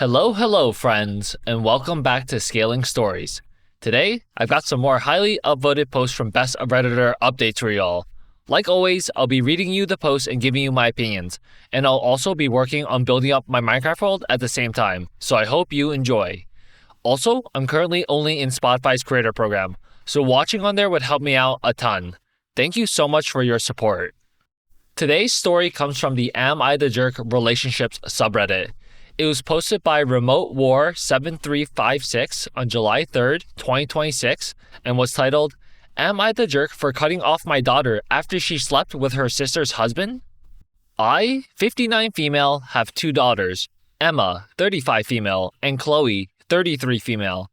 Hello, friends, and welcome back to Scaling Stories. Today, I've got some more highly upvoted posts from Best of Redditor updates for y'all. Like always, I'll be reading you the posts and giving you my opinions, and I'll also be working on building up my Minecraft world at the same time, so I hope you enjoy. Also, I'm currently only in Spotify's creator program, so watching on there would help me out a ton. Thank you so much for your support. Today's story comes from the Am I the Jerk Relationships subreddit. It was posted by Remote War 7356 on July 3rd, 2026, and was titled, Am I the Jerk for Cutting Off My Daughter After She Slept with Her Sister's Husband? I, 59 female, have two daughters, Emma, 35 female, and Chloe, 33 female.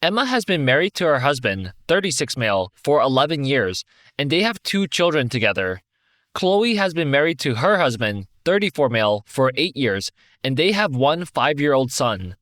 Emma has been married to her husband, 36 male, for 11 years, and they have two children together. Chloe has been married to her husband, 34 male, for 8 years, and they have one 5-year-old son.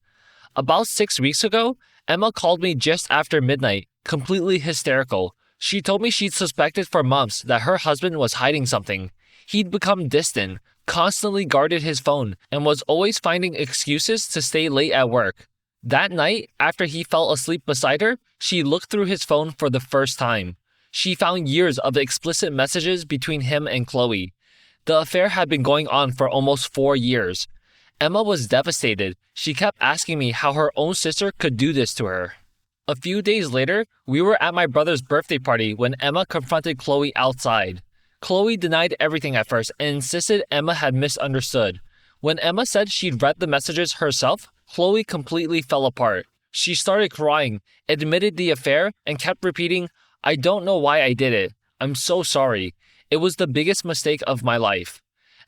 About 6 weeks ago, Emma called me just after midnight, completely hysterical. She told me she'd suspected for months that her husband was hiding something. He'd become distant, constantly guarded his phone, and was always finding excuses to stay late at work. That night, after he fell asleep beside her, she looked through his phone for the first time. She found years of explicit messages between him and Chloe. The affair had been going on for almost 4 years. Emma was devastated. She kept asking me how her own sister could do this to her. A few days later, we were at my brother's birthday party when Emma confronted Chloe outside. Chloe denied everything at first and insisted Emma had misunderstood. When Emma said she'd read the messages herself, Chloe completely fell apart. She started crying, admitted the affair, and kept repeating, I don't know why I did it. I'm so sorry. It was the biggest mistake of my life.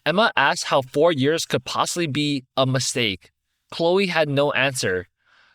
Emma asked how 4 years could possibly be a mistake. Chloe had no answer.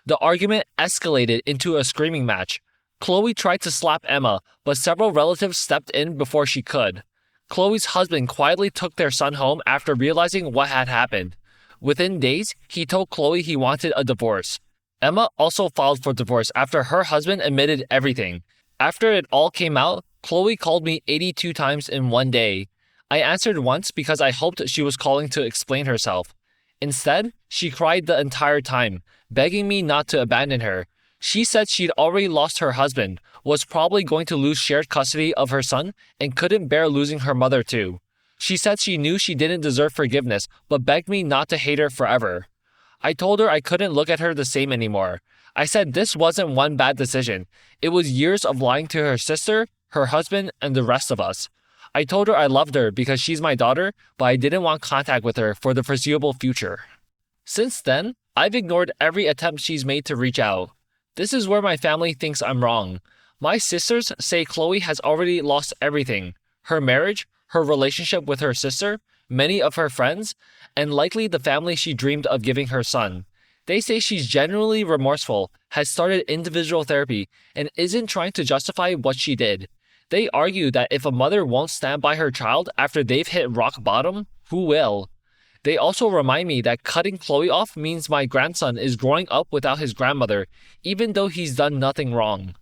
The argument escalated into a screaming match. Chloe tried to slap Emma, but several relatives stepped in before she could. Chloe's husband quietly took their son home after realizing what had happened. Within days, he told Chloe he wanted a divorce. Emma also filed for divorce after her husband admitted everything. After it all came out, Chloe called me 82 times in one day. I answered once because I hoped she was calling to explain herself. Instead, she cried the entire time, begging me not to abandon her. She said she'd already lost her husband, was probably going to lose shared custody of her son, and couldn't bear losing her mother too. She said she knew she didn't deserve forgiveness, but begged me not to hate her forever. I told her I couldn't look at her the same anymore. I said this wasn't one bad decision. It was years of lying to her sister, her husband, and the rest of us. I told her I loved her because she's my daughter, but I didn't want contact with her for the foreseeable future. Since then, I've ignored every attempt she's made to reach out. This is where my family thinks I'm wrong. My sisters say Chloe has already lost everything. Her marriage, her relationship with her sister, many of her friends, and likely the family she dreamed of giving her son. They say she's genuinely remorseful, has started individual therapy, and isn't trying to justify what she did. They argue that if a mother won't stand by her child after they've hit rock bottom, who will? They also remind me that cutting Chloe off means my grandson is growing up without his grandmother, even though he's done nothing wrong.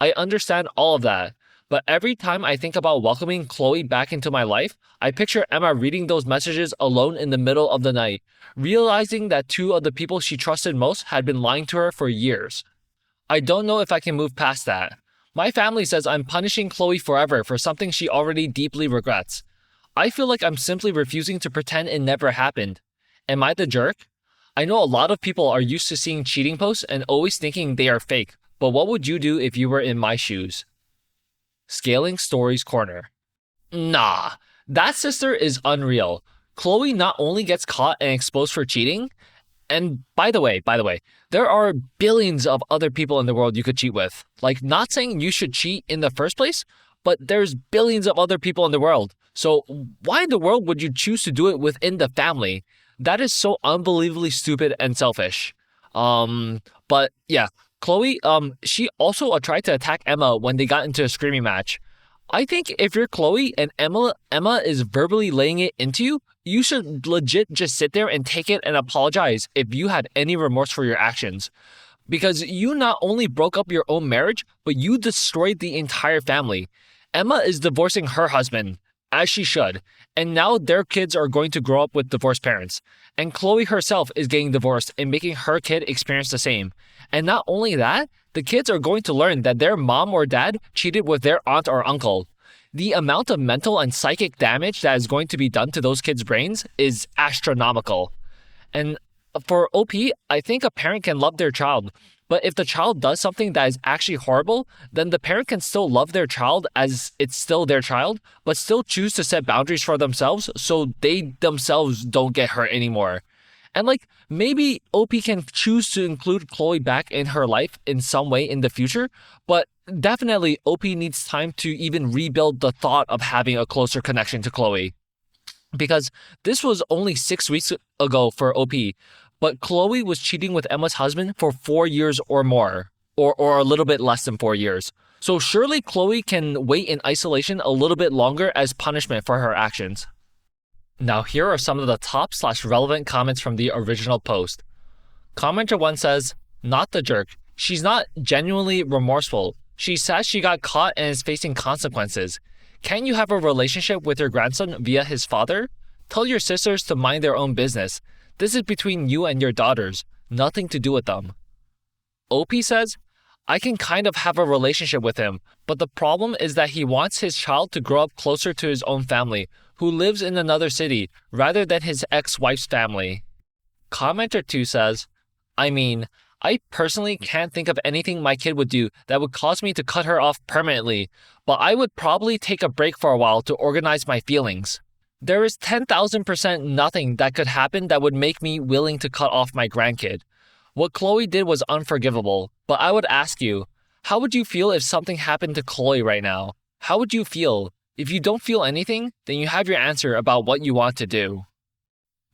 I understand all of that, but every time I think about welcoming Chloe back into my life, I picture Emma reading those messages alone in the middle of the night, realizing that two of the people she trusted most had been lying to her for years. I don't know if I can move past that. My family says I'm punishing Chloe forever for something she already deeply regrets. I feel like I'm simply refusing to pretend it never happened. Am I the jerk? I know a lot of people are used to seeing cheating posts and always thinking they are fake, but what would you do if you were in my shoes? Scaling Stories Corner. Nah, that sister is unreal. Chloe not only gets caught and exposed for cheating, and by the way, there are billions of other people in the world you could cheat with. Like, not saying you should cheat in the first place, but there's billions of other people in the world. So why in the world would you choose to do it within the family? That is so unbelievably stupid and selfish. But yeah, Chloe, she also tried to attack Emma when they got into a screaming match. I think if you're Chloe and Emma is verbally laying it into you, you should legit just sit there and take it and apologize if you had any remorse for your actions. Because you not only broke up your own marriage, but you destroyed the entire family. Emma is divorcing her husband. as she should. And now their kids are going to grow up with divorced parents. And Chloe herself is getting divorced and making her kid experience the same. And not only that, the kids are going to learn that their mom or dad cheated with their aunt or uncle. The amount of mental and psychic damage that is going to be done to those kids' brains is astronomical. And for OP, I think a parent can love their child. But if the child does something that is actually horrible, then the parent can still love their child as it's still their child, but still choose to set boundaries for themselves so they themselves don't get hurt anymore. And maybe OP can choose to include Chloe back in her life in some way in the future, but definitely OP needs time to even rebuild the thought of having a closer connection to Chloe. Because this was only 6 weeks ago for OP, but Chloe was cheating with Emma's husband for 4 years or more, or a little bit less than 4 years. So surely Chloe can wait in isolation a little bit longer as punishment for her actions. Now here are some of the top/relevant comments from the original post. Commenter 1 says, "Not the jerk. She's not genuinely remorseful. She says she got caught and is facing consequences. Can't you have a relationship with your grandson via his father? Tell your sisters to mind their own business. This is between you and your daughters. Nothing to do with them." OP says, "I can kind of have a relationship with him, but the problem is that he wants his child to grow up closer to his own family, who lives in another city, rather than his ex-wife's family." Commenter 2 says, I personally can't think of anything my kid would do that would cause me to cut her off permanently, but I would probably take a break for a while to organize my feelings. There is 10,000% nothing that could happen that would make me willing to cut off my grandkid. What Chloe did was unforgivable, but I would ask you, how would you feel if something happened to Chloe right now? How would you feel? If you don't feel anything, then you have your answer about what you want to do.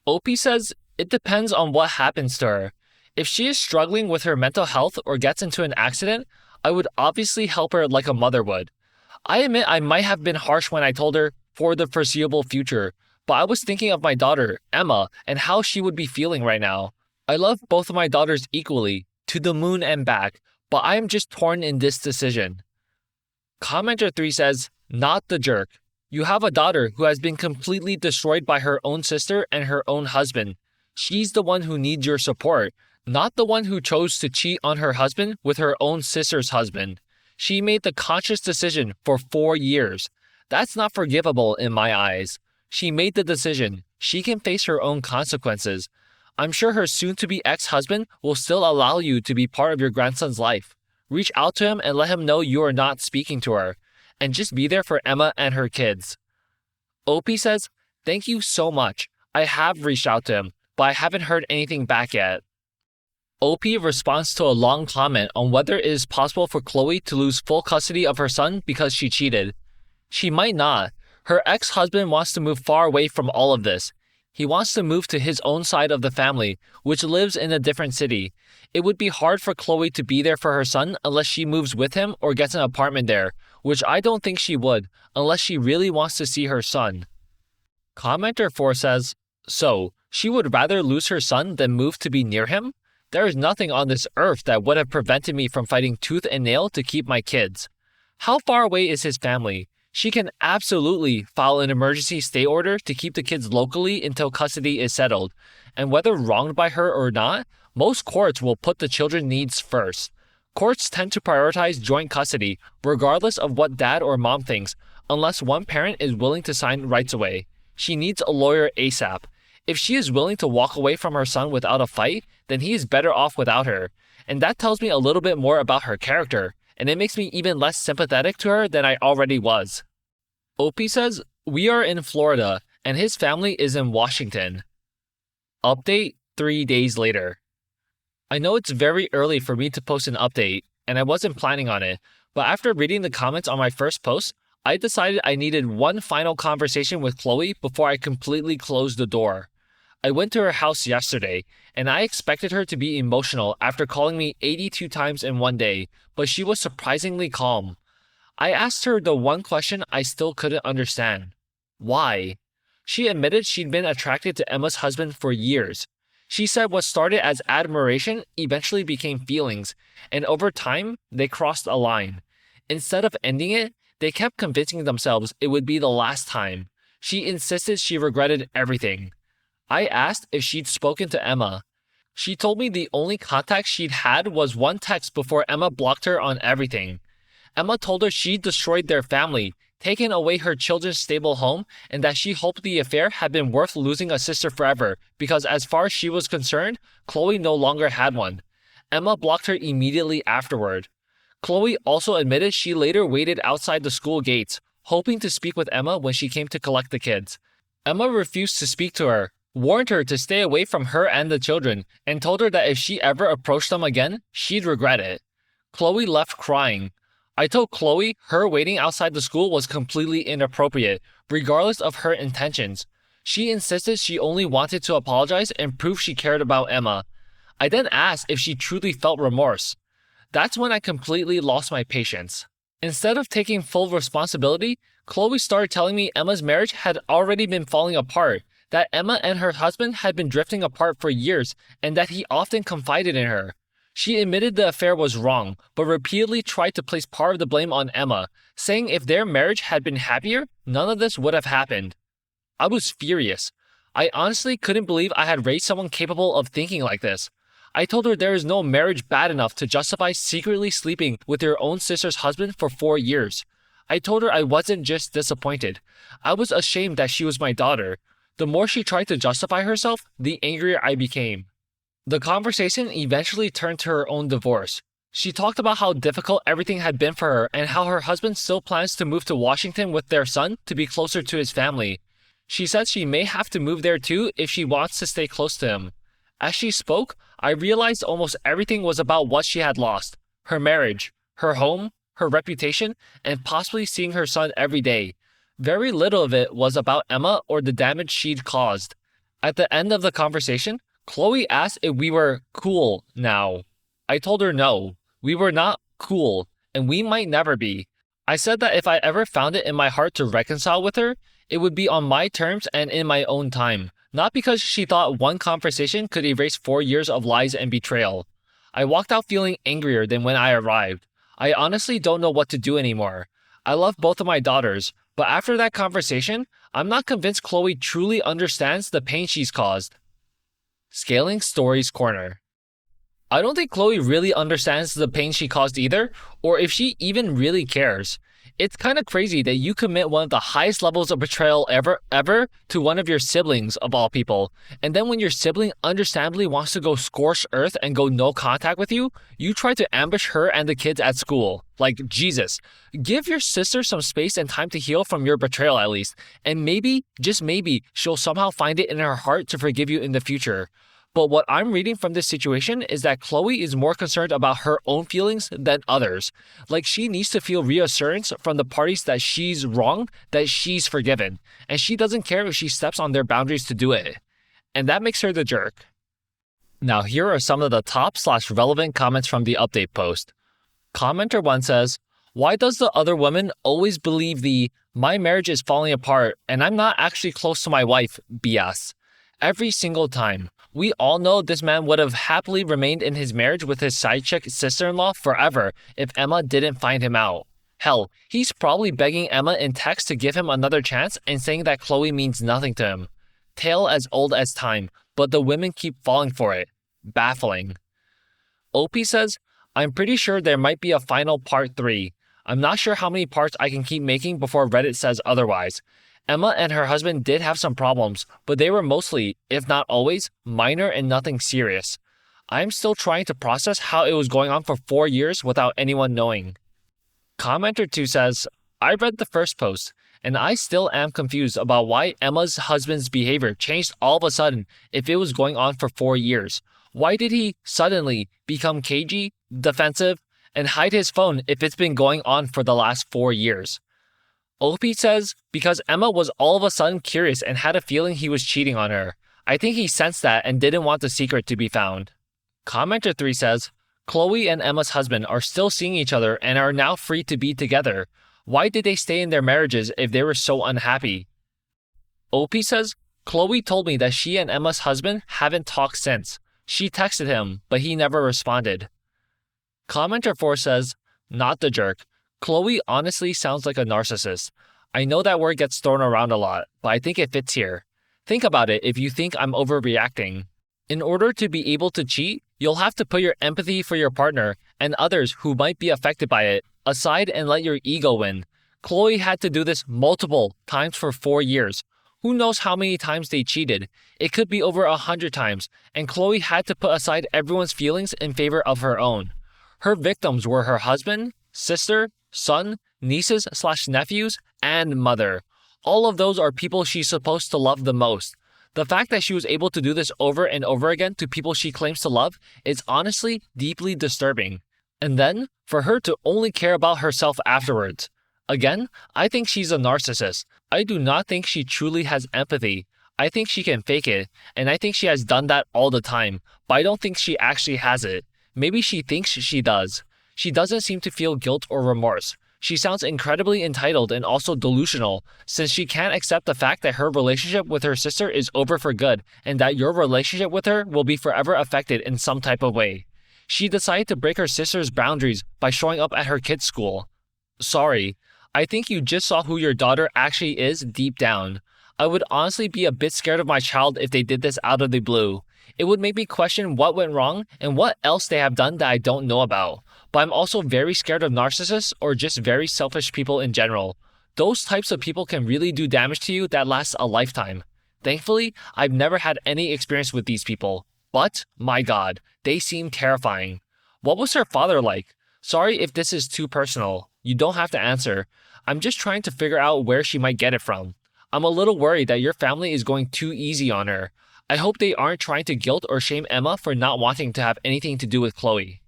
OP says, it depends on what happens to her. If she is struggling with her mental health or gets into an accident, I would obviously help her like a mother would. I admit I might have been harsh when I told her for the foreseeable future, but I was thinking of my daughter, Emma, and how she would be feeling right now. I love both of my daughters equally, to the moon and back, but I am just torn in this decision. Commenter 3 says, not the jerk. You have a daughter who has been completely destroyed by her own sister and her own husband. She's the one who needs your support, not the one who chose to cheat on her husband with her own sister's husband. She made the conscious decision for 4 years. That's not forgivable in my eyes. She made the decision. She can face her own consequences. I'm sure her soon-to-be ex-husband will still allow you to be part of your grandson's life. Reach out to him and let him know you are not speaking to her. And just be there for Emma and her kids. OP says, thank you so much. I have reached out to him, but I haven't heard anything back yet. OP responds to a long comment on whether it is possible for Chloe to lose full custody of her son because she cheated. She might not. Her ex-husband wants to move far away from all of this. He wants to move to his own side of the family, which lives in a different city. It would be hard for Chloe to be there for her son unless she moves with him or gets an apartment there, which I don't think she would, unless she really wants to see her son. Commenter 4 says, so, she would rather lose her son than move to be near him? There is nothing on this earth that would have prevented me from fighting tooth and nail to keep my kids. How far away is his family? She can absolutely file an emergency stay order to keep the kids locally until custody is settled. And whether wronged by her or not, most courts will put the children's needs first. Courts tend to prioritize joint custody, regardless of what dad or mom thinks, unless one parent is willing to sign rights away. She needs a lawyer ASAP. If she is willing to walk away from her son without a fight, then he is better off without her. And that tells me a little bit more about her character, and it makes me even less sympathetic to her than I already was. OP says, we are in Florida, and his family is in Washington. Update 3 days later. I know it's very early for me to post an update, and I wasn't planning on it, but after reading the comments on my first post, I decided I needed one final conversation with Chloe before I completely closed the door. I went to her house yesterday, and I expected her to be emotional after calling me 82 times in one day, but she was surprisingly calm. I asked her the one question I still couldn't understand. Why? She admitted she'd been attracted to Emma's husband for years. She said what started as admiration eventually became feelings, and over time, they crossed a line. Instead of ending it, They kept convincing themselves it would be the last time. She insisted she regretted everything. I asked if she'd spoken to Emma. She told me the only contact she'd had was one text before Emma blocked her on everything. Emma told her she'd destroyed their family, taken away her children's stable home, and that she hoped the affair had been worth losing a sister forever because as far as she was concerned, Chloe no longer had one. Emma blocked her immediately afterward. Chloe also admitted she later waited outside the school gates, hoping to speak with Emma when she came to collect the kids. Emma refused to speak to her, warned her to stay away from her and the children, and told her that if she ever approached them again, she'd regret it. Chloe left crying. I told Chloe her waiting outside the school was completely inappropriate, regardless of her intentions. She insisted she only wanted to apologize and prove she cared about Emma. I then asked if she truly felt remorse. That's when I completely lost my patience. Instead of taking full responsibility, Chloe started telling me Emma's marriage had already been falling apart, that Emma and her husband had been drifting apart for years, and that he often confided in her. She admitted the affair was wrong, but repeatedly tried to place part of the blame on Emma, saying if their marriage had been happier, none of this would have happened. I was furious. I honestly couldn't believe I had raised someone capable of thinking like this. I told her there is no marriage bad enough to justify secretly sleeping with your own sister's husband for 4 years. I told her I wasn't just disappointed. I was ashamed that she was my daughter. The more she tried to justify herself, the angrier I became. The conversation eventually turned to her own divorce. She talked about how difficult everything had been for her and how her husband still plans to move to Washington with their son to be closer to his family. She said she may have to move there too if she wants to stay close to him. As she spoke, I realized almost everything was about what she had lost: her marriage, her home, her reputation, and possibly seeing her son every day. Very little of it was about Emma or the damage she'd caused. At the end of the conversation, Chloe asked if we were cool now. I told her no, we were not cool, and we might never be. I said that if I ever found it in my heart to reconcile with her, it would be on my terms and in my own time, not because she thought one conversation could erase 4 years of lies and betrayal. I walked out feeling angrier than when I arrived. I honestly don't know what to do anymore. I love both of my daughters, but after that conversation, I'm not convinced Chloe truly understands the pain she's caused. Scaling Stories Corner. I don't think Chloe really understands the pain she caused either, or if she even really cares. It's kind of crazy that you commit one of the highest levels of betrayal ever to one of your siblings, of all people, and then when your sibling understandably wants to go scorched earth and go no contact with you, you try to ambush her and the kids at school. Like, Jesus. Give your sister some space and time to heal from your betrayal at least, and maybe, just maybe, she'll somehow find it in her heart to forgive you in the future. But what I'm reading from this situation is that Chloe is more concerned about her own feelings than others. Like, she needs to feel reassurance from the parties that she's wrong, that she's forgiven. And she doesn't care if she steps on their boundaries to do it. And that makes her the jerk. Now, here are some of the top/relevant comments from the update post. Commenter 1 says, "Why does the other woman always believe the 'my marriage is falling apart and I'm not actually close to my wife' BS? Every single time. We all know this man would have happily remained in his marriage with his side chick sister-in-law forever if Emma didn't find him out. Hell, he's probably begging Emma in text to give him another chance and saying that Chloe means nothing to him. Tale as old as time, but the women keep falling for it. Baffling." OP says, "I'm pretty sure there might be a final part 3. I'm not sure how many parts I can keep making before Reddit says otherwise. Emma and her husband did have some problems, but they were mostly, if not always, minor and nothing serious. I'm still trying to process how it was going on for 4 years without anyone knowing." Commenter 2 says, "I read the first post, and I still am confused about why Emma's husband's behavior changed all of a sudden if it was going on for 4 years. Why did he suddenly become cagey, defensive, and hide his phone if it's been going on for the last 4 years?" OP says, "Because Emma was all of a sudden curious and had a feeling he was cheating on her. I think he sensed that and didn't want the secret to be found." Commenter 3 says, "Chloe and Emma's husband are still seeing each other and are now free to be together. Why did they stay in their marriages if they were so unhappy?" OP says, "Chloe told me that she and Emma's husband haven't talked since. She texted him, but he never responded." Commenter 4 says, "Not the jerk. Chloe honestly sounds like a narcissist. I know that word gets thrown around a lot, but I think it fits here. Think about it if you think I'm overreacting. In order to be able to cheat, you'll have to put your empathy for your partner and others who might be affected by it aside and let your ego win. Chloe had to do this multiple times for 4 years. Who knows how many times they cheated? It could be over 100 times, and Chloe had to put aside everyone's feelings in favor of her own. Her victims were her husband, sister, son, nieces/nephews, and mother. All of those are people she's supposed to love the most. The fact that she was able to do this over and over again to people she claims to love is honestly deeply disturbing. And then, for her to only care about herself afterwards. Again, I think she's a narcissist. I do not think she truly has empathy. I think she can fake it, and I think she has done that all the time, but I don't think she actually has it. Maybe she thinks she does. She doesn't seem to feel guilt or remorse. She sounds incredibly entitled and also delusional, since she can't accept the fact that her relationship with her sister is over for good and that your relationship with her will be forever affected in some type of way. She decided to break her sister's boundaries by showing up at her kid's school. Sorry, I think you just saw who your daughter actually is deep down. I would honestly be a bit scared of my child if they did this out of the blue. It would make me question what went wrong and what else they have done that I don't know about. But I'm also very scared of narcissists or just very selfish people in general. Those types of people can really do damage to you that lasts a lifetime. Thankfully, I've never had any experience with these people. But, my God, they seem terrifying. What was her father like? Sorry if this is too personal. You don't have to answer. I'm just trying to figure out where she might get it from. I'm a little worried that your family is going too easy on her. I hope they aren't trying to guilt or shame Emma for not wanting to have anything to do with Chloe.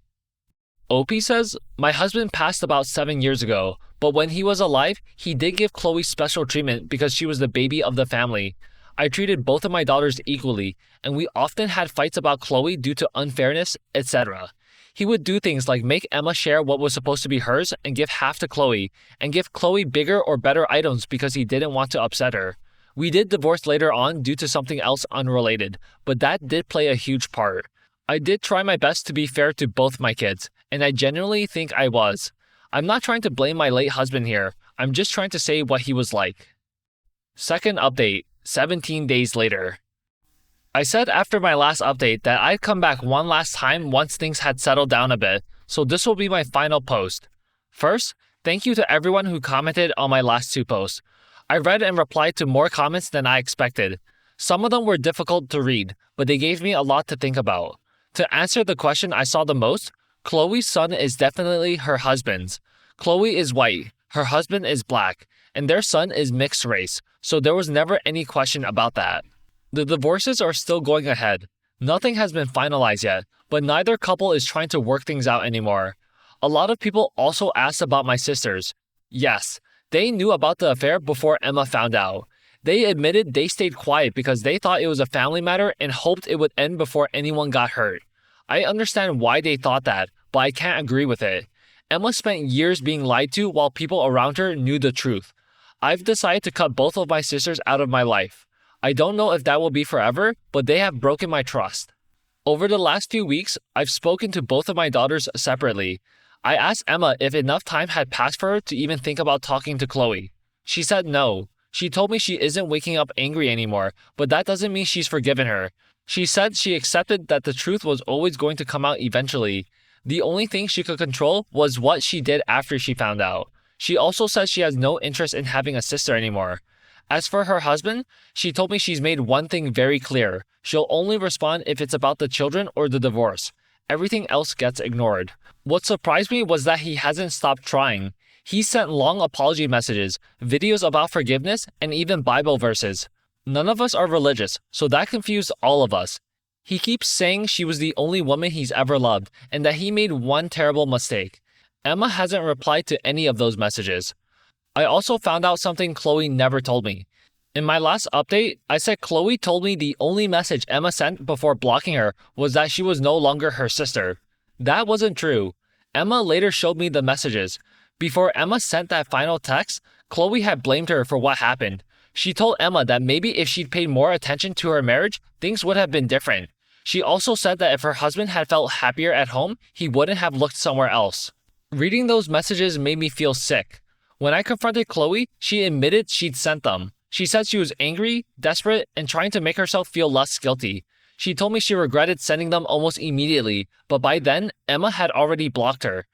Opie says, my husband passed about 7 years ago, but when he was alive, he did give Chloe special treatment because she was the baby of the family. I treated both of my daughters equally, and we often had fights about Chloe due to unfairness, etc. He would do things like make Emma share what was supposed to be hers and give half to Chloe, and give Chloe bigger or better items because he didn't want to upset her. We did divorce later on due to something else unrelated, but that did play a huge part. I did try my best to be fair to both my kids, and I genuinely think I was. I'm not trying to blame my late husband here, I'm just trying to say what he was like. Second update, 17 days later. I said after my last update that I'd come back one last time once things had settled down a bit, so this will be my final post. First, thank you to everyone who commented on my last 2 posts. I read and replied to more comments than I expected. Some of them were difficult to read, but they gave me a lot to think about. To answer the question I saw the most, Chloe's son is definitely her husband's. Chloe is white, her husband is black, and their son is mixed race, so there was never any question about that. The divorces are still going ahead. Nothing has been finalized yet, but neither couple is trying to work things out anymore. A lot of people also asked about my sisters. Yes, they knew about the affair before Emma found out. They admitted they stayed quiet because they thought it was a family matter and hoped it would end before anyone got hurt. I understand why they thought that, but I can't agree with it. Emma spent years being lied to while people around her knew the truth. I've decided to cut both of my sisters out of my life. I don't know if that will be forever, but they have broken my trust. Over the last few weeks, I've spoken to both of my daughters separately. I asked Emma if enough time had passed for her to even think about talking to Chloe. She said no. She told me she isn't waking up angry anymore, but that doesn't mean she's forgiven her. She said she accepted that the truth was always going to come out eventually. The only thing she could control was what she did after she found out. She also said she has no interest in having a sister anymore. As for her husband, she told me she's made one thing very clear. She'll only respond if it's about the children or the divorce. Everything else gets ignored. What surprised me was that he hasn't stopped trying. He sent long apology messages, videos about forgiveness, and even Bible verses. None of us are religious, so that confused all of us. He keeps saying she was the only woman he's ever loved, and that he made one terrible mistake. Emma hasn't replied to any of those messages. I also found out something Chloe never told me. In my last update, I said Chloe told me the only message Emma sent before blocking her was that she was no longer her sister. That wasn't true. Emma later showed me the messages. Before Emma sent that final text, Chloe had blamed her for what happened. She told Emma that maybe if she'd paid more attention to her marriage, things would have been different. She also said that if her husband had felt happier at home, he wouldn't have looked somewhere else. Reading those messages made me feel sick. When I confronted Chloe, she admitted she'd sent them. She said she was angry, desperate, and trying to make herself feel less guilty. She told me she regretted sending them almost immediately, but by then, Emma had already blocked her.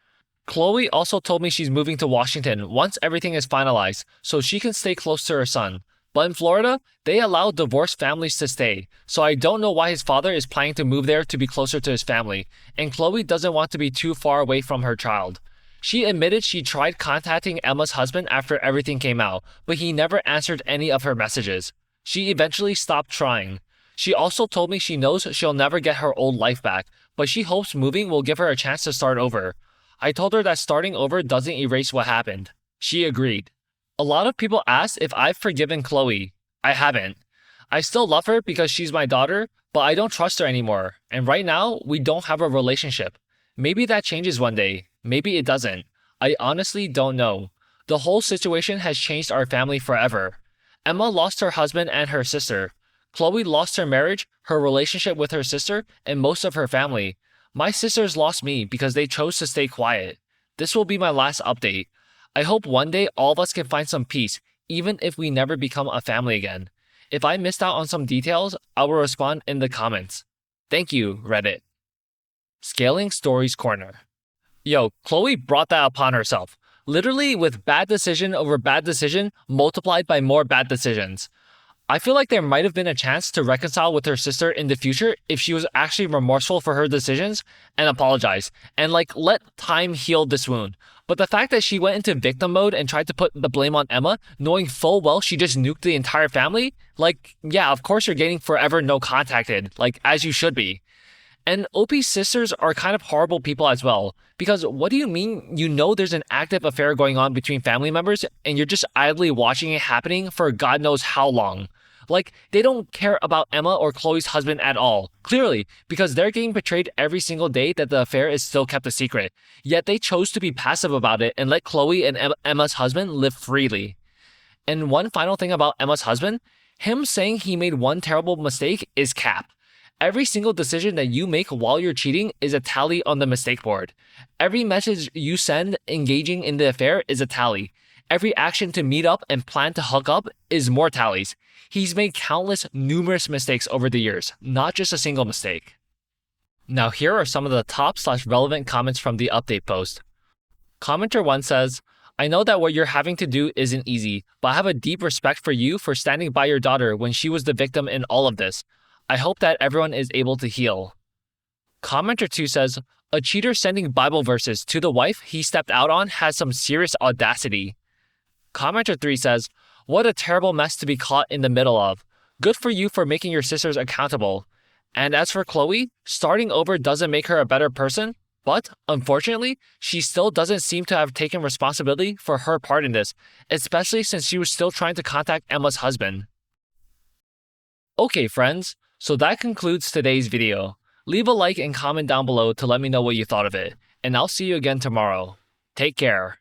Chloe also told me she's moving to Washington once everything is finalized, so she can stay close to her son. But in Florida, they allow divorced families to stay, so I don't know why his father is planning to move there to be closer to his family, and Chloe doesn't want to be too far away from her child. She admitted she tried contacting Emma's husband after everything came out, but he never answered any of her messages. She eventually stopped trying. She also told me she knows she'll never get her old life back, but she hopes moving will give her a chance to start over. I told her that starting over doesn't erase what happened. She agreed. A lot of people ask if I've forgiven Chloe. I haven't. I still love her because she's my daughter, but I don't trust her anymore, and right now, we don't have a relationship. Maybe that changes one day. Maybe it doesn't. I honestly don't know. The whole situation has changed our family forever. Emma lost her husband and her sister. Chloe lost her marriage, her relationship with her sister, and most of her family. My sisters lost me because they chose to stay quiet. This will be my last update. I hope one day all of us can find some peace, even if we never become a family again. If I missed out on some details, I will respond in the comments. Thank you, Reddit. Scaling Stories Corner. Yo, Chloe brought that upon herself. Literally with bad decision over bad decision multiplied by more bad decisions. I feel like there might have been a chance to reconcile with her sister in the future if she was actually remorseful for her decisions and apologize, and let time heal this wound. But the fact that she went into victim mode and tried to put the blame on Emma, knowing full well she just nuked the entire family, yeah, of course you're getting forever no contacted, as you should be. And OP's sisters are kind of horrible people as well, because what do you mean you know there's an active affair going on between family members and you're just idly watching it happening for God knows how long? They don't care about Emma or Chloe's husband at all, clearly, because they're getting betrayed every single day that the affair is still kept a secret. Yet they chose to be passive about it and let Chloe and Emma's husband live freely. And one final thing about Emma's husband, him saying he made one terrible mistake is cap. Every single decision that you make while you're cheating is a tally on the mistake board. Every message you send engaging in the affair is a tally. Every action to meet up and plan to hook up is more tallies. He's made numerous mistakes over the years, not just a single mistake. Now here are some of the top/relevant comments from the update post. Commenter 1 says, I know that what you're having to do isn't easy, but I have a deep respect for you for standing by your daughter when she was the victim in all of this. I hope that everyone is able to heal. Commenter 2 says, a cheater sending Bible verses to the wife he stepped out on has some serious audacity. Commenter 3 says, what a terrible mess to be caught in the middle of. Good for you for making your sisters accountable. And as for Chloe, starting over doesn't make her a better person, but unfortunately, she still doesn't seem to have taken responsibility for her part in this, especially since she was still trying to contact Emma's husband. Okay friends, so that concludes today's video. Leave a like and comment down below to let me know what you thought of it, and I'll see you again tomorrow. Take care.